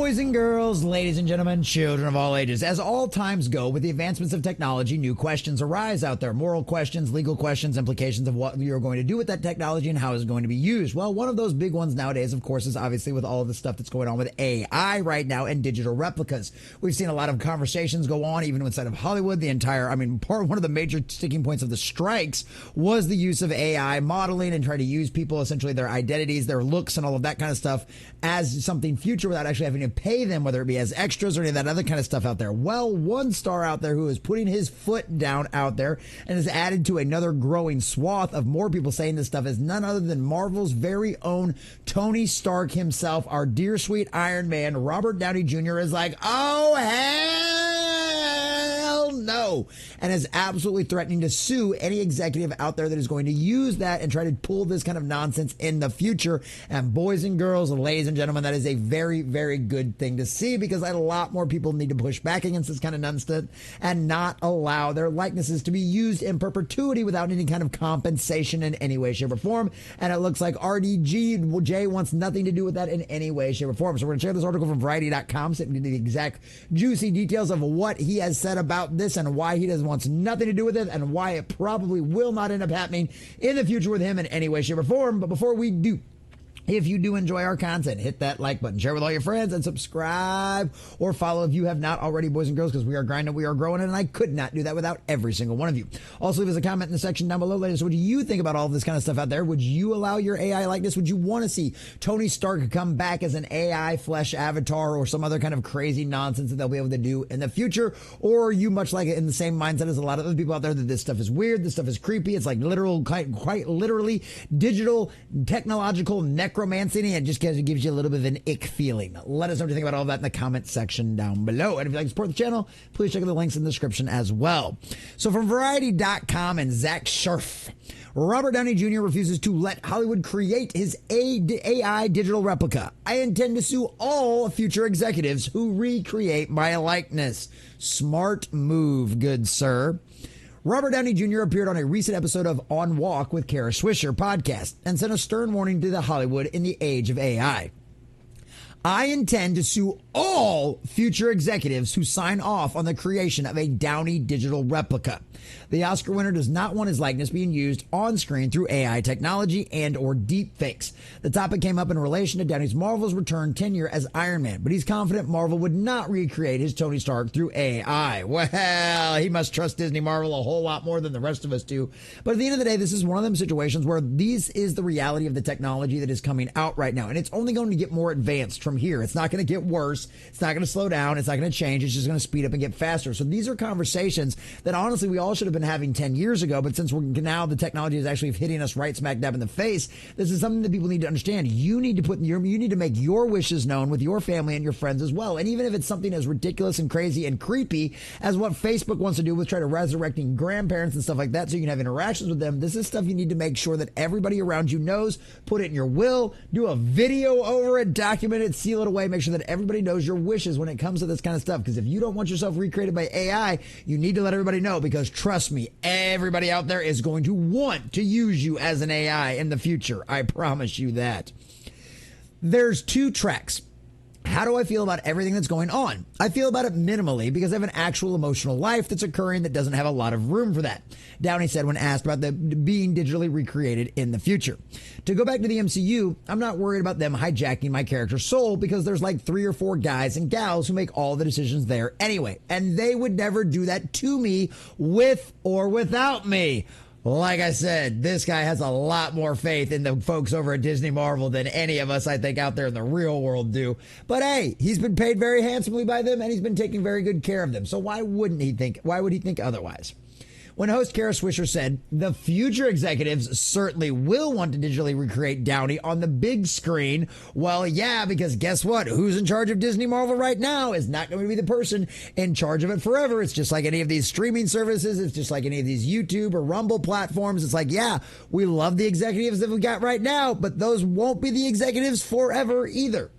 Boys and girls, ladies and gentlemen, children of all ages, as all times go, with the advancements of technology, new questions arise out there. Moral questions, legal questions, implications of what you're going to do with that technology and how it's going to be used. Well, one of those big ones nowadays, of course, is obviously with all of the stuff that's going on with AI right now and digital replicas. We've seen a lot of conversations go on, even inside of Hollywood. One of the major sticking points of the strikes was the use of AI modeling and trying to use people, essentially their identities, their looks, and all of that kind of stuff as something future without actually having to pay them, whether it be as extras or any of that other kind of stuff out there. Well, one star out there who is putting his foot down out there and has added to another growing swath of more people saying this stuff is none other than Marvel's very own Tony Stark himself, our dear sweet Iron Man, Robert Downey Jr. is like, oh, hell no, and is absolutely threatening to sue any executive out there that is going to use that and try to pull this kind of nonsense in the future. And boys and girls, ladies and gentlemen, that is a very, very good thing to see, because a lot more people need to push back against this kind of nonsense and not allow their likenesses to be used in perpetuity without any kind of compensation in any way, shape, or form. And it looks like RDJ wants nothing to do with that in any way, shape, or form. So we're going to share this article from Variety.com, sitting into the exact juicy details of what he has said about this and why he wants nothing to do with it and why it probably will not end up happening in the future with him in any way, shape, or form. But before we do, if you do enjoy our content, hit that like button, share with all your friends, and subscribe or follow if you have not already, boys and girls, because we are grinding, we are growing, and I could not do that without every single one of you. Also, leave us a comment in the section down below. Let us know what do you think about all of this kind of stuff out there. Would you allow your AI likeness? Would you want to see Tony Stark come back as an AI flesh avatar or some other kind of crazy nonsense that they'll be able to do in the future? Or are you much like it in the same mindset as a lot of other people out there that this stuff is weird, this stuff is creepy, it's like quite literally digital, technological necromancy, and it just gives you a little bit of an ick feeling. Let us know what you think about all that in the comment section down below. And if you'd like to support the channel, please check out the links in the description as well. So from Variety.com and Zach Sharf, Robert Downey Jr. refuses to let Hollywood create his AI digital replica. I intend to sue all future executives who recreate my likeness. Smart move, good sir. Robert Downey Jr. appeared on a recent episode of On Walk with Kara Swisher podcast and sent a stern warning to the Hollywood in the age of AI. I intend to sue all future executives who sign off on the creation of a Downey digital replica. The Oscar winner does not want his likeness being used on screen through AI technology and or deep fakes. The topic came up in relation to Downey's Marvel's return tenure as Iron Man, but he's confident Marvel would not recreate his Tony Stark through AI. Well, he must trust Disney Marvel a whole lot more than the rest of us do. But at the end of the day, this is one of them situations where this is the reality of the technology that is coming out right now. And it's only going to get more advanced from here. It's not going to get worse. It's not going to slow down. It's not going to change. It's just going to speed up and get faster. So these are conversations that honestly we all should have been having 10 years ago. But since now the technology is actually hitting us right smack dab in the face, this is something that people need to understand. You need to make your wishes known with your family and your friends as well. And even if it's something as ridiculous and crazy and creepy as what Facebook wants to do with try to resurrecting grandparents and stuff like that so you can have interactions with them, this is stuff you need to make sure that everybody around you knows. Put it in your will, do a video over it, document it, seal it away, make sure that everybody knows your wishes when it comes to this kind of stuff. Because if you don't want yourself recreated by AI, you need to let everybody know, because trust me, everybody out there is going to want to use you as an AI in the future. I promise you that. There's two tracks. How do I feel about everything that's going on? I feel about it minimally because I have an actual emotional life that's occurring that doesn't have a lot of room for that, Downey said when asked about the being digitally recreated in the future. To go back to the MCU, I'm not worried about them hijacking my character's soul because there's like 3 or 4 guys and gals who make all the decisions there anyway, and they would never do that to me with or without me. Like I said, this guy has a lot more faith in the folks over at Disney Marvel than any of us, I think, out there in the real world do. But hey, he's been paid very handsomely by them, and he's been taking very good care of them. So why would he think otherwise? When host Kara Swisher said, the future executives certainly will want to digitally recreate Downey on the big screen. Well, yeah, because guess what? Who's in charge of Disney Marvel right now is not going to be the person in charge of it forever. It's just like any of these streaming services. It's just like any of these YouTube or Rumble platforms. It's like, yeah, we love the executives that we got right now, but those won't be the executives forever either.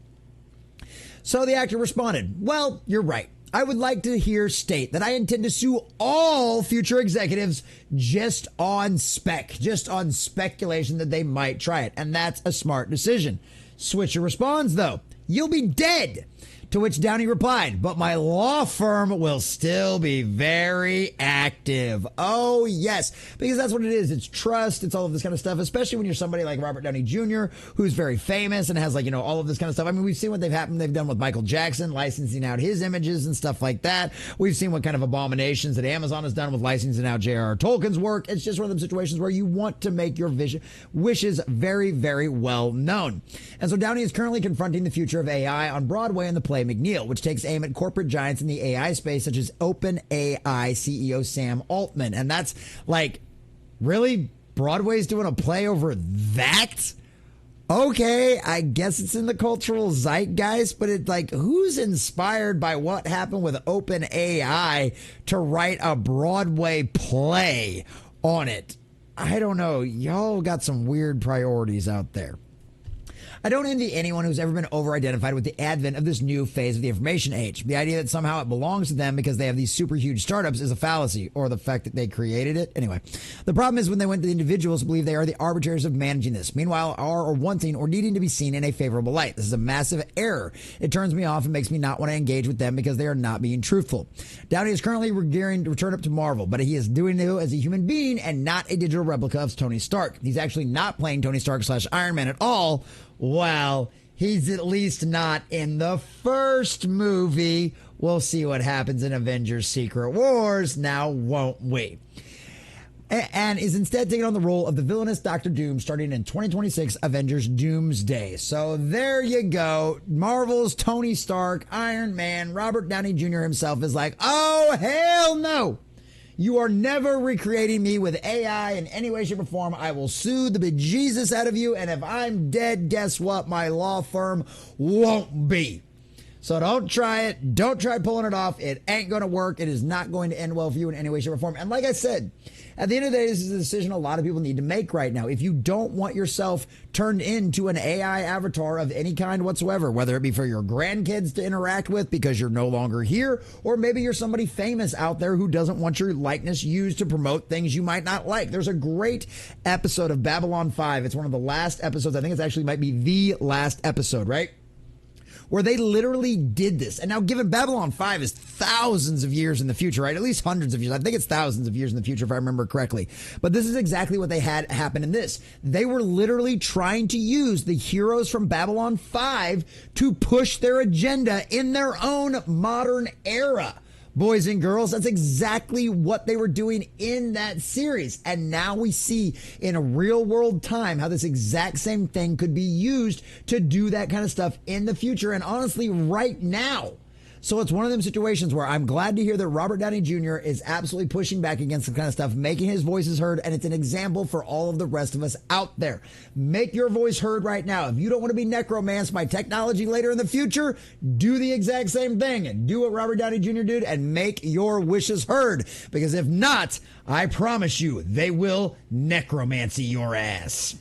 So the actor responded, well, you're right. I would like to hear state that I intend to sue all future executives just on speculation that they might try it. And that's a smart decision. Switcher responds, though, you'll be dead. To which Downey replied, but my law firm will still be very active. Oh, yes, because that's what it is. It's trust. It's all of this kind of stuff, especially when you're somebody like Robert Downey Jr., who's very famous and has, like, you know, all of this kind of stuff. I mean, we've seen what they've done with Michael Jackson, licensing out his images and stuff like that. We've seen what kind of abominations that Amazon has done with licensing out J.R.R. Tolkien's work. It's just one of them situations where you want to make your wishes very, very well known. And so Downey is currently confronting the future of AI on Broadway in the play McNeil, which takes aim at corporate giants in the AI space, such as OpenAI CEO Sam Altman. And that's like, really? Broadway's doing a play over that? Okay, I guess it's in the cultural zeitgeist, but it's like, who's inspired by what happened with OpenAI to write a Broadway play on it? I don't know. Y'all got some weird priorities out there. I don't envy anyone who's ever been over-identified with the advent of this new phase of the information age. The idea that somehow it belongs to them because they have these super huge startups is a fallacy, or the fact that they created it. Anyway, the problem is when they went to the individuals who believe they are the arbitrators of managing this, meanwhile are or wanting or needing to be seen in a favorable light. This is a massive error. It turns me off and makes me not want to engage with them because they are not being truthful. Downey is currently gearing to return up to Marvel, but he is doing it as a human being and not a digital replica of Tony Stark. He's actually not playing Tony Stark / Iron Man at all. Well, he's at least not in the first movie. We'll see what happens in Avengers Secret Wars now, won't we? And is instead taking on the role of the villainous Doctor Doom starting in 2026 Avengers Doomsday. So there you go. Marvel's Tony Stark, Iron Man, Robert Downey Jr. himself is like, oh, hell no. You are never recreating me with AI in any way, shape, or form. I will sue the bejesus out of you. And if I'm dead, guess what? My law firm won't be. So don't try it. Don't try pulling it off. It ain't going to work. It is not going to end well for you in any way, shape, or form. And like I said, at the end of the day, this is a decision a lot of people need to make right now. If you don't want yourself turned into an AI avatar of any kind whatsoever, whether it be for your grandkids to interact with because you're no longer here, or maybe you're somebody famous out there who doesn't want your likeness used to promote things you might not like. There's a great episode of Babylon 5. It's one of the last episodes. I think it's actually might be the last episode, right? Where they literally did this. And now, given Babylon 5 is thousands of years in the future, right? At least hundreds of years. I think it's thousands of years in the future, if I remember correctly. But this is exactly what they had happen in this. They were literally trying to use the heroes from Babylon 5 to push their agenda in their own modern era. Boys and girls, that's exactly what they were doing in that series. And now we see in a real world time how this exact same thing could be used to do that kind of stuff in the future. And honestly, right now. So it's one of them situations where I'm glad to hear that Robert Downey Jr. is absolutely pushing back against some kind of stuff, making his voices heard, and it's an example for all of the rest of us out there. Make your voice heard right now. If you don't want to be necromanced by technology later in the future, do the exact same thing and do what Robert Downey Jr. did and make your wishes heard. Because if not, I promise you, they will necromancy your ass.